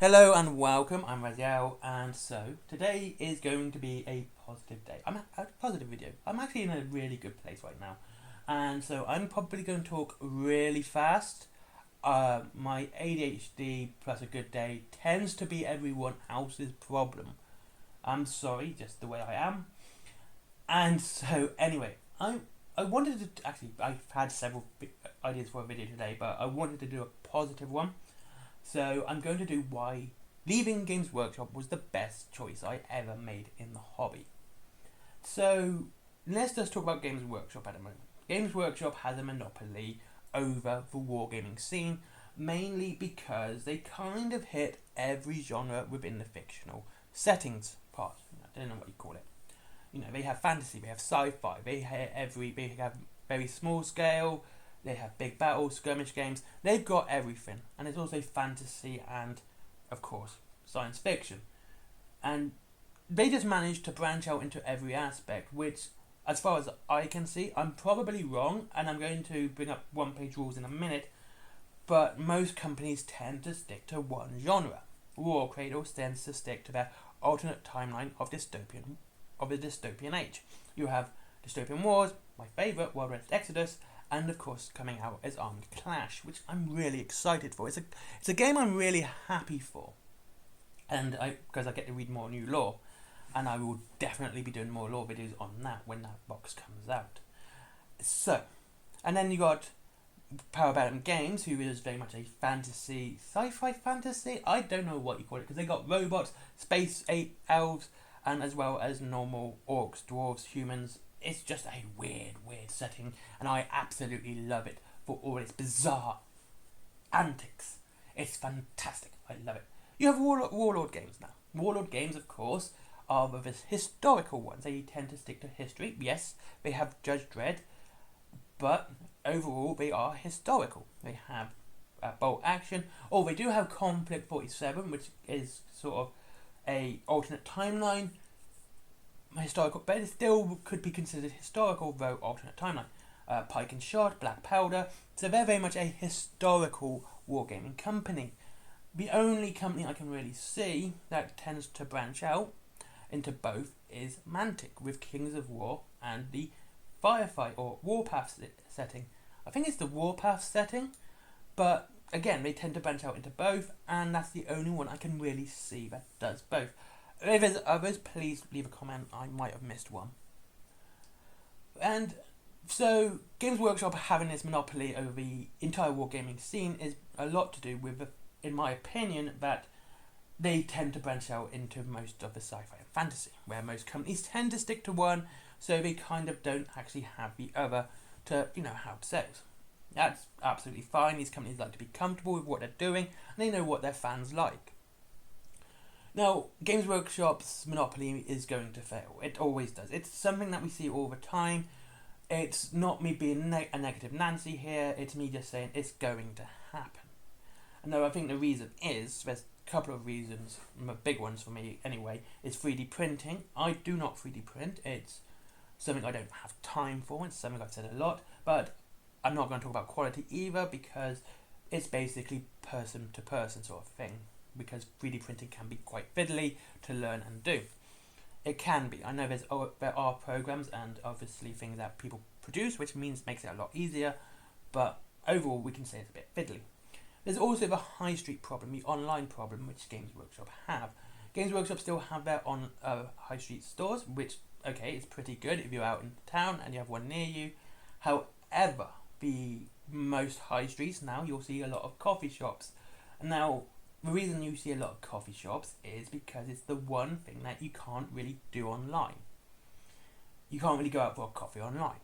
Hello and welcome, I'm Raziel, and so today is going to be a positive day. I'm a positive video. I'm actually in a really good place right now, and so I'm probably going to talk really fast. My ADHD plus a good day tends to be everyone else's problem. I'm sorry, just the way I am. And so anyway, I wanted to actually I've had several ideas for a video today, but I wanted to do a positive one. So I'm going to do why leaving Games Workshop was the best choice I ever made in the hobby. So let's just talk about Games Workshop at a moment. Games Workshop has a monopoly over the wargaming scene, mainly because they kind of hit every genre within the fictional settings part. I don't know what you call it. They have fantasy, they have sci-fi, they have very small scale, they have big battles, skirmish games. They've got everything, and it's also fantasy and, of course, science fiction. And they just managed to branch out into every aspect, which, as far as I can see, I'm probably wrong, and I'm going to bring up one-page rules in a minute, but most companies tend to stick to one genre. War Cradle tends to stick to their alternate timeline of the dystopian age. You have Dystopian Wars, my favourite, Warlord Exodus, and of course coming out is Armed Clash, which I'm really excited for. It's a game I'm really happy for, and because I get to read more new lore, and I will definitely be doing more lore videos on that when that box comes out. So, and then you got Warlord Games, who is very much a fantasy, sci-fi fantasy. I don't know what you call it, because they got robots, space elves, and as well as normal orcs, dwarves, humans. It's just a weird setting, and I absolutely love it for all its bizarre antics. It's fantastic. I love it. You have Warlord Games now. Warlord Games, of course, are the historical ones. They tend to stick to history. Yes, they have Judge Dredd, but overall they are historical. They have bolt action. Oh, they do have Conflict 47, which is sort of a alternate timeline. Historical, but it still could be considered historical, though alternate timeline. Pike and Shot, Black Powder, so they're very much a historical wargaming company. The only company I can really see that tends to branch out into both is Mantic, with Kings of War and the Firefight or Warpath setting. I think it's the Warpath setting, but again, they tend to branch out into both, and that's the only one I can really see that does both. If there's others, please leave a comment. I might have missed one. And so, Games Workshop having this monopoly over the entire wargaming scene is a lot to do with, in my opinion, that they tend to branch out into most of the sci-fi and fantasy, where most companies tend to stick to one, so they kind of don't actually have the other to, how it sells. That's absolutely fine. These companies like to be comfortable with what they're doing, and they know what their fans like. Now, Games Workshop's monopoly is going to fail. It always does. It's something that we see all the time. It's not me being a negative Nancy here. It's me just saying it's going to happen. And though I think the reason is, there's a couple of reasons, big ones for me anyway, is 3D printing. I do not 3D print. It's something I don't have time for. It's something I've said a lot. But I'm not going to talk about quality either, because it's basically person-to-person sort of thing. Because 3D printing can be quite fiddly to learn and do. It can be. I know there are programs and obviously things that people produce, which makes it a lot easier, but overall we can say it's a bit fiddly. There's also the high street problem, the online problem, which Games Workshop have. Games Workshop still have their high street stores, which, okay, is pretty good if you're out in town and you have one near you. However, the most high streets now, you'll see a lot of coffee shops. Now, the reason you see a lot of coffee shops is because it's the one thing that you can't really do online. You can't really go out for a coffee online.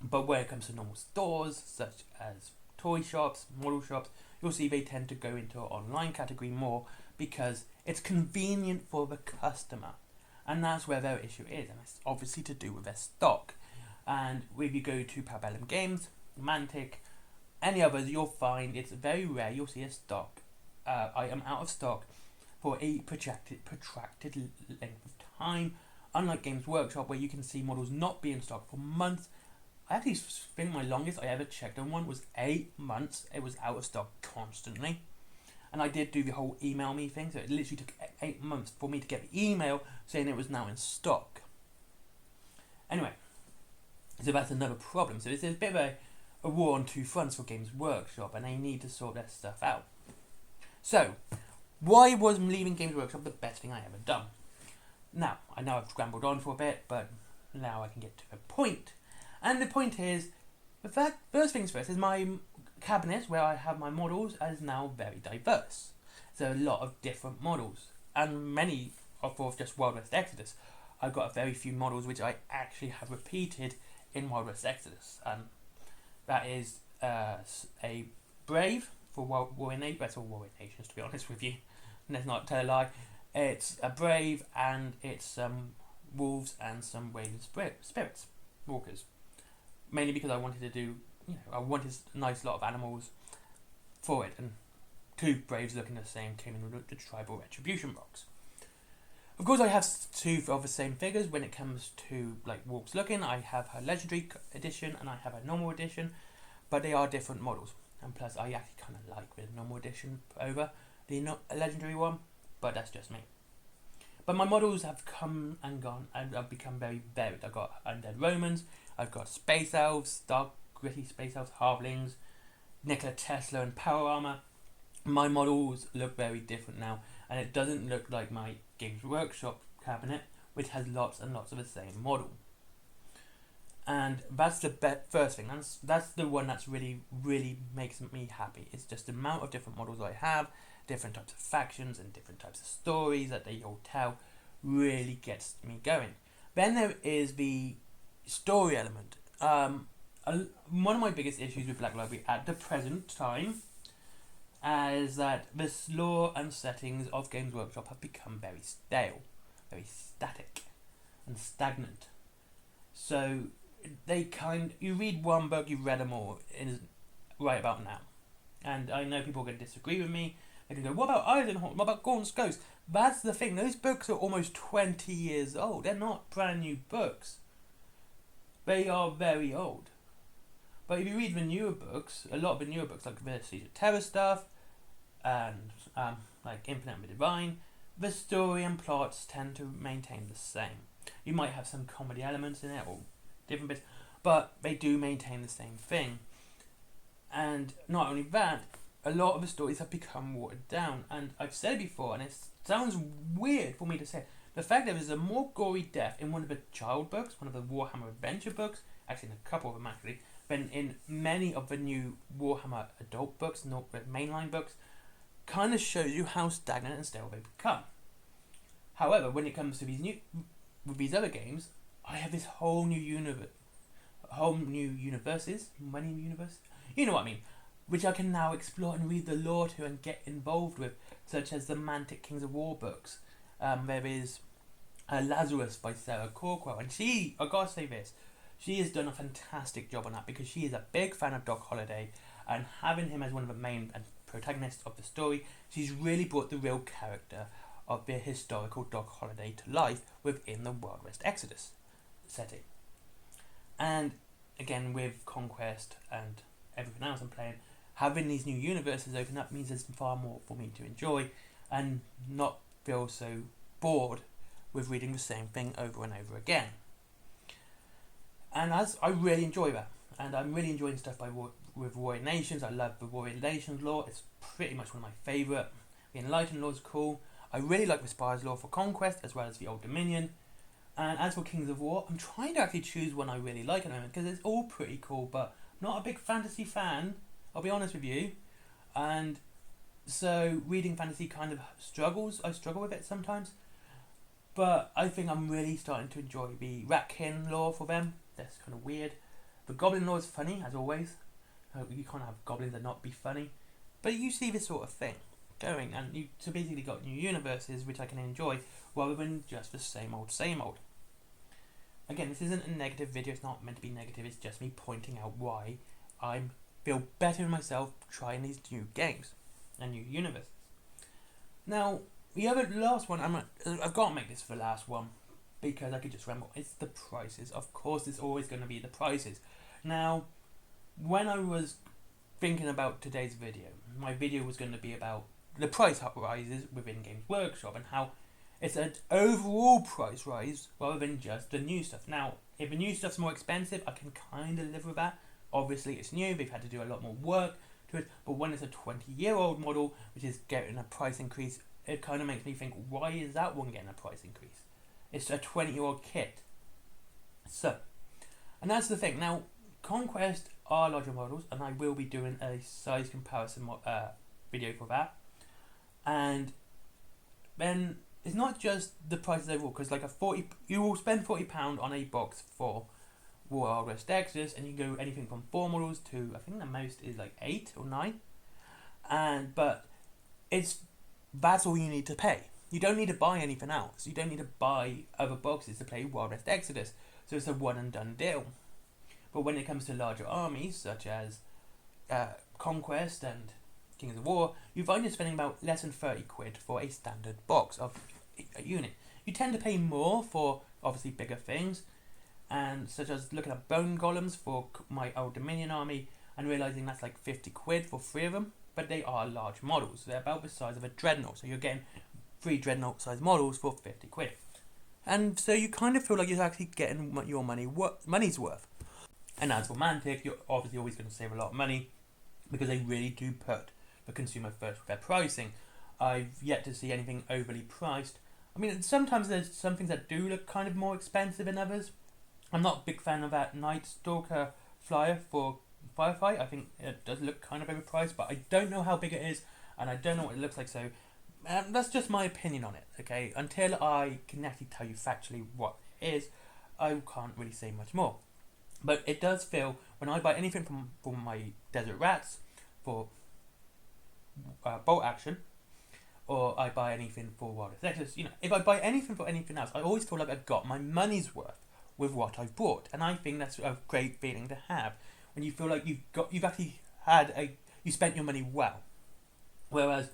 But when it comes to normal stores, such as toy shops, model shops, you'll see they tend to go into an online category more because it's convenient for the customer. And that's where their issue is, and it's obviously to do with their stock. And if you go to Warlord Games, Mantic, any others, you'll find it's very rare you'll see a stock item out of stock for a protracted length of time, unlike Games Workshop, where you can see models not be in stock for months. I actually think my longest I ever checked on one was 8 months. It was out of stock constantly. And I did do the whole email me thing, so it literally took 8 months for me to get the email saying it was now in stock. Anyway, so that's another problem. So it's a bit of a war on two fronts for Games Workshop, and they need to sort their stuff out. So, why was leaving Games Workshop the best thing I ever done? Now, I know I've scrambled on for a bit, but now I can get to the point. And the point is, first things first, is my cabinet where I have my models is now very diverse. So a lot of different models, and many are for just Wild West Exodus. I've got a very few models which I actually have repeated in Wild West Exodus, and that is a Brave for Warrior Nations, to be honest with you. Let's not tell a lie. It's a Brave, and it's some Wolves and some Wailing Spirits Walkers. Mainly because I wanted to do, I wanted a nice lot of animals for it, and two Braves looking the same came in with the Tribal Retribution box. Of course, I have two of the same figures when it comes to like Wolves looking. I have her Legendary edition and I have a normal edition, but they are different models. And plus, I actually kind of like the normal edition over the Legendary one, but that's just me. But my models have come and gone and have become very varied. I've got Undead Romans, I've got Space Elves, Dark Gritty Space Elves, Halflings, Nikola Tesla and Power Armor. My models look very different now, and it doesn't look like my Games Workshop cabinet, which has lots and lots of the same model. And that's the first thing. That's the one that's really makes me happy. It's just the amount of different models I have, different types of factions and different types of stories that they all tell, really gets me going. Then there is the story element. One of my biggest issues with Black Library at the present time is that the lore and settings of Games Workshop have become very stale, very static and stagnant. So you read one book, you've read them all right about now. And I know people are going to disagree with me. They can go, what about Ironhorn? What about Gaunt's Ghost? That's the thing. Those books are almost 20 years old. They're not brand new books. They are very old. But if you read the newer books, a lot of the newer books, like the Siege of Terror stuff, and like Infinite and the Divine, the story and plots tend to maintain the same. You might have some comedy elements in it, or different bits, but they do maintain the same thing. And not only that, a lot of the stories have become watered down. And I've said it before, and it sounds weird for me to say, the fact that there's a more gory death in one of the child books, one of the Warhammer Adventure books, actually in a couple of them actually, than in many of the new Warhammer adult books, not the mainline books, kind of shows you how stagnant and stale they become. However, when it comes to these other games, I have this whole new universes, you know what I mean, which I can now explore and read the lore to and get involved with, such as the Mantic Kings of War books. There is Lazarus by Sarah Corkwell, and I gotta say this, she has done a fantastic job on that, because she is a big fan of Doc Holliday, and having him as one of the main protagonists of the story, she's really brought the real character of the historical Doc Holliday to life within the Wild West Exodus setting. And again, with Conquest and everything else I'm playing, having these new universes open up means there's far more for me to enjoy and not feel so bored with reading the same thing over and over again. And I really enjoy that, and I'm really enjoying stuff with Warrior Nations. I love the Warrior Nations lore. It's pretty much one of my favourite. The Enlightened Law is cool. I really like the Spire's Law for Conquest, as well as the Old Dominion. And as for Kings of War, I'm trying to actually choose one I really like at the moment, because it's all pretty cool, but not a big fantasy fan, I'll be honest with you. And so reading fantasy kind of I struggle with it sometimes. But I think I'm really starting to enjoy the Ratkin lore for them. That's kind of weird. The Goblin lore is funny, as always. You can't have goblins and not be funny. But you see this sort of thing going, and you basically got new universes which I can enjoy, rather than just the same old, same old. Again, this isn't a negative video, it's not meant to be negative, it's just me pointing out why I feel better in myself trying these new games and new universes. Now, the last one, I've got to make this the last one, because I could just ramble. It's the prices. Of course, it's always going to be the prices. Now, when I was thinking about today's video, my video was going to be about the price rises within Games Workshop and how it's an overall price rise rather than just the new stuff. Now, if the new stuff's more expensive, I can kind of live with that. Obviously, it's new, they've had to do a lot more work to it, but when it's a 20-year-old model, which is getting a price increase, it kind of makes me think, why is that one getting a price increase? It's a 20-year-old kit. So, and that's the thing. Now, Conquest are larger models, and I will be doing a size comparison video for that. And then it's not just the prices overall, because like you will spend £40 on a box for Warlord Games, and you can go anything from 4 models to, I think the most is like 8 or 9. But that's all you need to pay. You don't need to buy anything else. You don't need to buy other boxes to play Warlord Games. So it's a one and done deal. But when it comes to larger armies, such as Conquest and Kings of War, you find you're spending about less than 30 quid for a standard box of a unit. You tend to pay more for obviously bigger things, and such as looking at bone golems for my old Dominion army and realising that's like 50 quid for 3 of them, but they are large models. They're about the size of a dreadnought, so you're getting 3 dreadnought size models for 50 quid. And so you kind of feel like you're actually getting your money's worth. And as for Mantic, you're obviously always going to save a lot of money because they really do put the consumer first with their pricing. I've yet to see anything overly priced. I mean, sometimes there's some things that do look kind of more expensive than others. I'm not a big fan of that Night Stalker flyer for Firefight. I think it does look kind of overpriced, but I don't know how big it is, and I don't know what it looks like, so that's just my opinion on it, okay? Until I can actually tell you factually what it is, I can't really say much more. But it does feel, when I buy anything from my Desert Rats for bolt action, or I buy anything for Warlord Games, if I buy anything for anything else, I always feel like I've got my money's worth with what I've bought, and I think that's a great feeling to have when you feel like you've actually you spent your money well. Whereas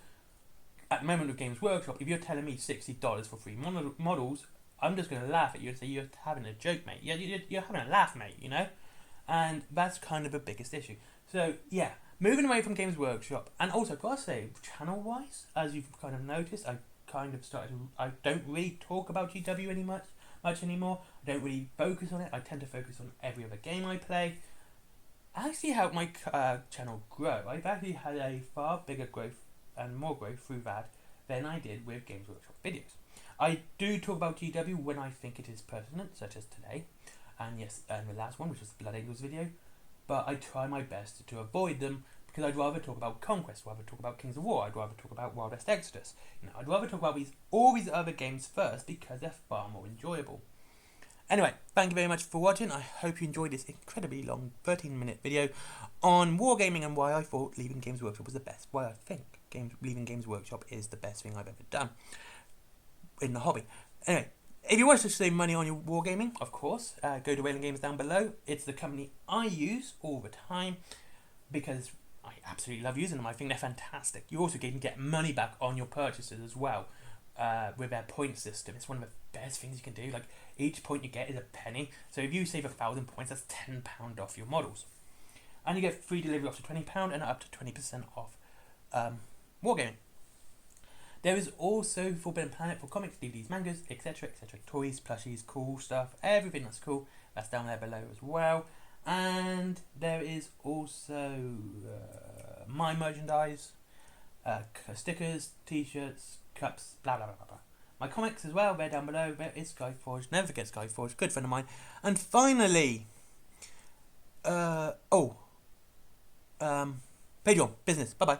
at the moment with Games Workshop, if you're telling me $60 for 3 models, I'm just going to laugh at you and say, you're having a joke, mate. You're having a laugh, mate, And that's kind of the biggest issue. So, yeah, moving away from Games Workshop, and also, gotta say, channel-wise, as you've kind of noticed, I don't really talk about GW much anymore. I don't really focus on it. I tend to focus on every other game I play. I actually helped my channel grow. I've actually had a far bigger growth and more growth through that than I did with Games Workshop videos. I do talk about GW when I think it is pertinent, such as today, and yes, and the last one, which was the Blood Angels video, but I try my best to avoid them because I'd rather talk about Conquest, rather talk about Kings of War, I'd rather talk about Warlord Games. I'd rather talk about all these other games first because they're far more enjoyable. Anyway, thank you very much for watching. I hope you enjoyed this incredibly long 13-minute video on wargaming and why I thought leaving Games Workshop was the best, why I think leaving Games Workshop is the best thing I've ever done in the hobby. Anyway, if you want to save money on your wargaming, of course, go to Whaling Games down below. It's the company I use all the time because I absolutely love using them. I think they're fantastic. You also can get money back on your purchases as well with their point system. It's one of the best things you can do. Like, each point you get is a penny. So if you save 1,000 points, that's £10 off your models. And you get free delivery up to £20 and up to 20% off wargaming. There is also Forbidden Planet for comics, DVDs, mangas, etc, etc, toys, plushies, cool stuff, everything that's cool. That's down there below as well. And there is also my merchandise, stickers, t-shirts, cups, blah blah blah blah blah. My comics as well, they're down below. There is Skyforge, never forget Skyforge, good friend of mine. And finally, Patreon, business, bye bye.